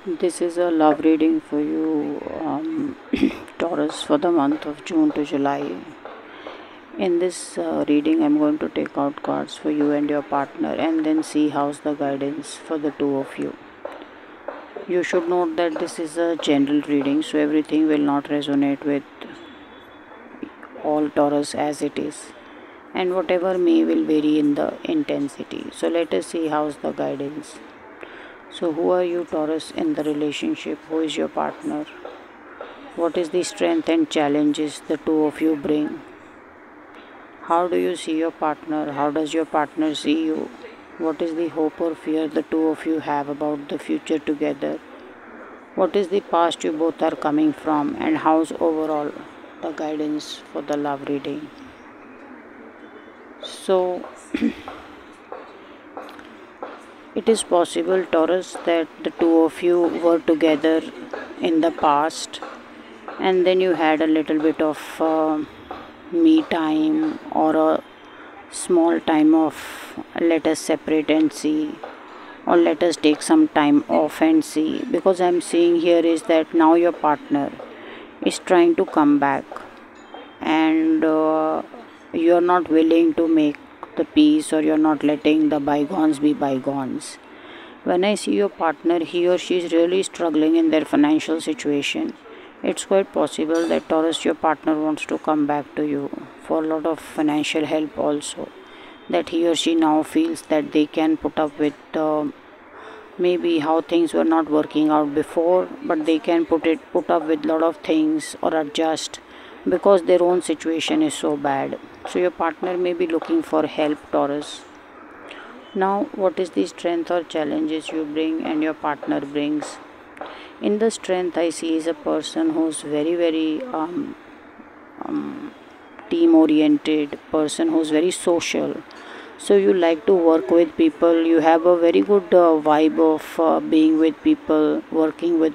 This is a love reading for you, Taurus, for the month of June to July. In this reading, I'm going to take out cards for you and your partner and then see how's the guidance for the two of you. You should note that this is a general reading, so everything will not resonate with all Taurus as it is, and whatever may will vary in the intensity. So let us see how's the guidance. So, who are you, Taurus, in the relationship? Who is your partner? What is the strength and challenges the two of you bring? How do you see your partner? How does your partner see you? What is the hope or fear the two of you have about the future together? What is the past you both are coming from, and how's overall the guidance for the love reading? So, it is possible, Taurus, that the two of you were together in the past and then you had a little bit of me time or a small time of let us separate and see, or let us take some time off and see, because I'm seeing here is that now your partner is trying to come back and you're not willing to make the peace, or you're not letting the bygones be bygones. When I see your partner, he or she is really struggling in their financial situation. It's quite possible that Taurus, your partner, wants to come back to you for a lot of financial help also. That he or she now feels that they can put up with maybe how things were not working out before, but they can put up with a lot of things or adjust because their own situation is so bad. So your partner may be looking for help, Taurus. Now, what is the strength or challenges you bring and your partner brings? In the strength, I see is a person who's very team oriented, person who's very social. So you like to work with people, you have a very good vibe of being with people, working with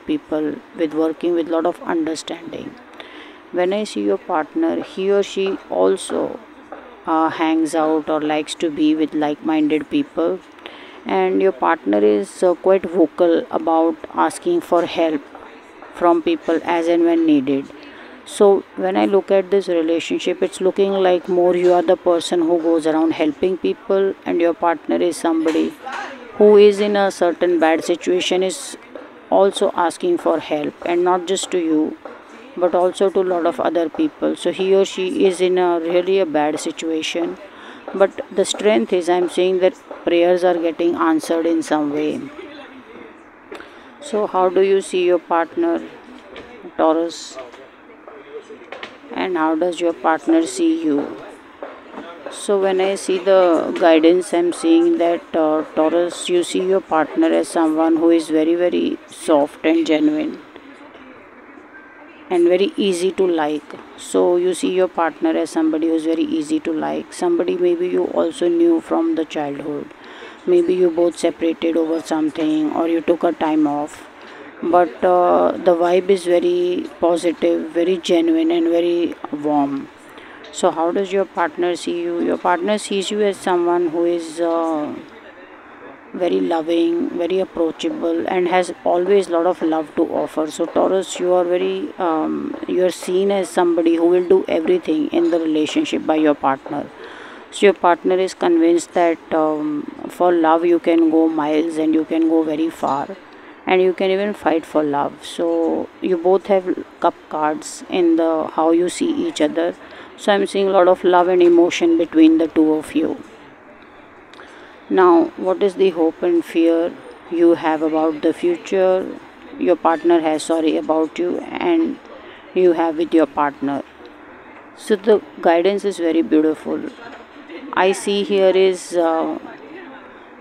lot of understanding. When I see your partner, he or she also hangs out or likes to be with like-minded people, and your partner is quite vocal about asking for help from people as and when needed. So when I look at this relationship, it's looking like more you are the person who goes around helping people, and your partner is somebody who is in a certain bad situation, is also asking for help, and not just to you but also to a lot of other people. So he or she is in a really a bad situation, but the strength is I'm seeing that prayers are getting answered in some way. So how do you see your partner, Taurus, and how does your partner see you? So when I see the guidance, I'm seeing that Taurus, you see your partner as someone who is very soft and genuine and very easy to like. So you see your partner as somebody who's very easy to like, somebody maybe you also knew from the childhood, maybe you both separated over something or you took a time off, but the vibe is very positive, very genuine and very warm. So how does your partner see you? Your partner sees you as someone who is very loving, very approachable, and has always a lot of love to offer. So Taurus, you are seen as somebody who will do everything in the relationship by your partner. So your partner is convinced that for love you can go miles and you can go very far, and you can even fight for love. So you both have cup cards in the how you see each other. So I'm seeing a lot of love and emotion between the two of you. Now, what is the hope and fear you have about the future? Your partner has, sorry, about you, and you have with your partner. So, the guidance is very beautiful. I see here is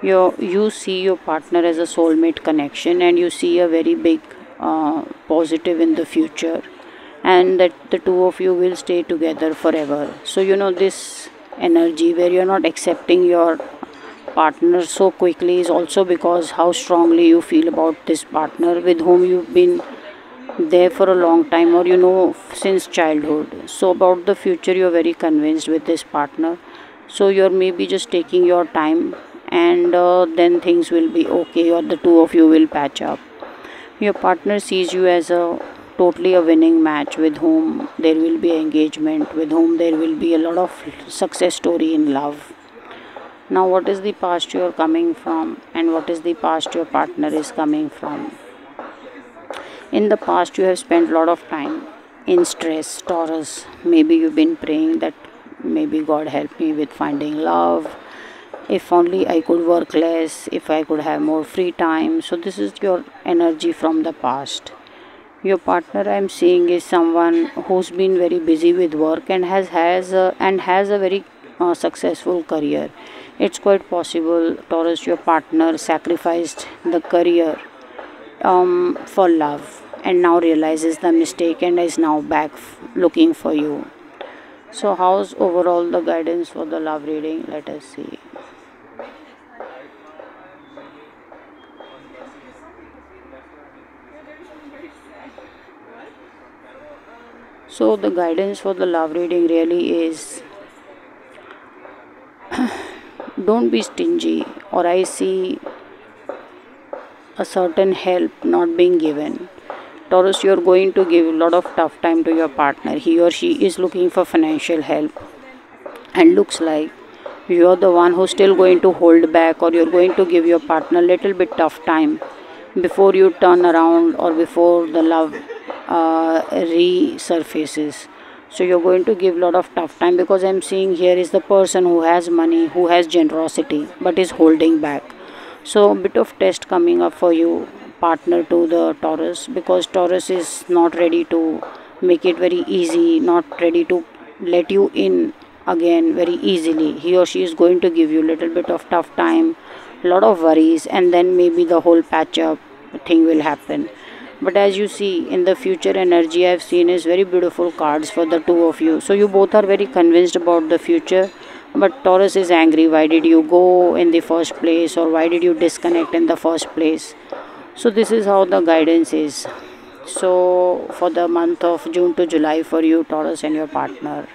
you see your partner as a soulmate connection, and you see a very big positive in the future, and that the two of you will stay together forever. So, this energy where you're not accepting your partner so quickly is also because how strongly you feel about this partner with whom you've been there for a long time, or since childhood. So about the future you're very convinced with this partner, so you're maybe just taking your time, and then things will be okay, or the two of you will patch up. Your partner sees you as a totally a winning match with whom there will be engagement, with whom there will be a lot of success story in love. Now, what is the past you are coming from, and what is the past your partner is coming from? In the past, you have spent a lot of time in stress, Taurus. Maybe you've been praying that maybe God help me with finding love. If only I could work less, if I could have more free time. So, this is your energy from the past. Your partner I'm seeing is someone who's been very busy with work and has a very successful career. It's quite possible, Taurus, your partner sacrificed the career for love and now realizes the mistake and is now back looking for you. So, how's overall the guidance for the love reading? Let us see. So, the guidance for the love reading really is don't be stingy, or I see a certain help not being given. Taurus, you're going to give a lot of tough time to your partner. He or she is looking for financial help, and looks like you're the one who's still going to hold back, or you're going to give your partner a little bit tough time before you turn around or before the love resurfaces. So you're going to give a lot of tough time, because I'm seeing here is the person who has money, who has generosity, but is holding back. So a bit of test coming up for you, partner to the Taurus, because Taurus is not ready to make it very easy, not ready to let you in again very easily. He or she is going to give you a little bit of tough time, lot of worries, and then maybe the whole patch up thing will happen. But as you see in the future energy, I've seen is very beautiful cards for the two of you. So you both are very convinced about the future, but Taurus is angry. Why did you go in the first place, or why did you disconnect in the first place? So this is how the guidance is. So for the month of June to July for you, Taurus, and your partner.